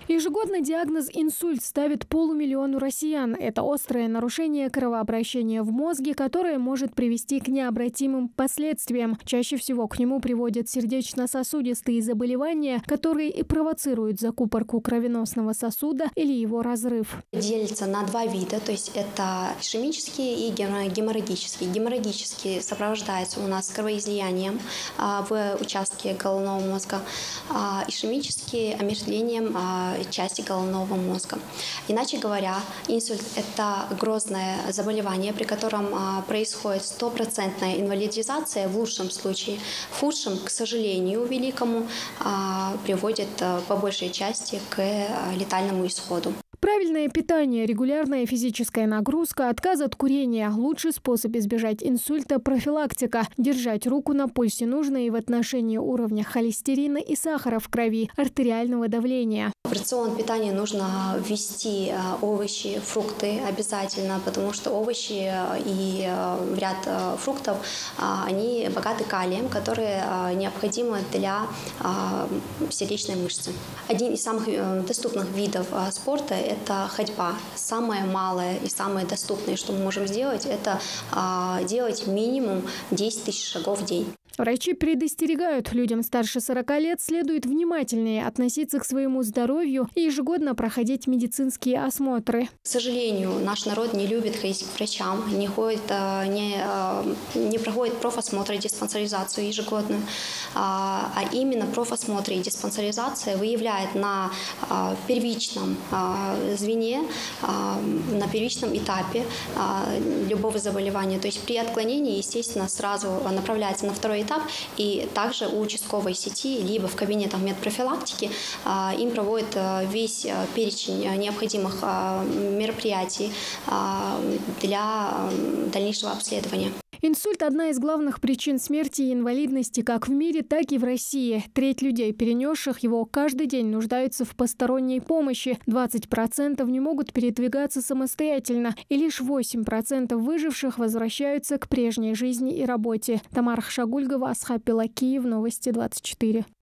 Ежегодно диагноз инсульт ставит 500 000 россиян. Это острое нарушение кровообращения в мозге, которое может привести к необратимым последствиям. Чаще всего к нему приводят сердечно-сосудистые заболевания, которые и провоцируют закупорку кровеносного сосуда или его разрыв. Делится на два вида, то есть это ишемические и геморрагические. Геморрагические сопровождаются у нас кровоизлиянием в участке головного мозга, ишемические – омертвением части головного мозга. Иначе говоря, инсульт – это грозное заболевание, при котором происходит 100% инвалидизация в лучшем случае. В худшем, к сожалению, великому, приводит по большей части к летальному исходу. Правильное питание, регулярная физическая нагрузка, отказ от курения – лучший способ избежать инсульта – профилактика. Держать руку на пульсе нужно и в отношении уровня холестерина и сахара в крови, артериального давления. В рацион питания нужно ввести овощи, фрукты обязательно, потому что овощи и ряд фруктов, они богаты калием, который необходим для сердечной мышцы. Один из самых доступных видов спорта – это ходьба. Самое малое и самое доступное, что мы можем сделать, это делать минимум 10 000 шагов в день. Врачи предостерегают, людям старше 40 лет следует внимательнее относиться к своему здоровью и ежегодно проходить медицинские осмотры. К сожалению, наш народ не любит ходить к врачам, не проходит профосмотр и диспансеризацию ежегодно. А именно профосмотр и диспансеризация выявляет на первичном звене, на первичном этапе любого заболевания. То есть при отклонении, естественно, сразу направляется на второй этап, и также у участковой сети, либо в кабинетах медпрофилактики им проводят весь перечень необходимых мероприятий для дальнейшего обследования. Инсульт – одна из главных причин смерти и инвалидности как в мире, так и в России. Треть людей, перенесших его, каждый день нуждаются в посторонней помощи. 20% не могут передвигаться самостоятельно. И лишь 8% выживших возвращаются к прежней жизни и работе. Тамара Хшагульгова, Асхат Пелакиев, Новости 24.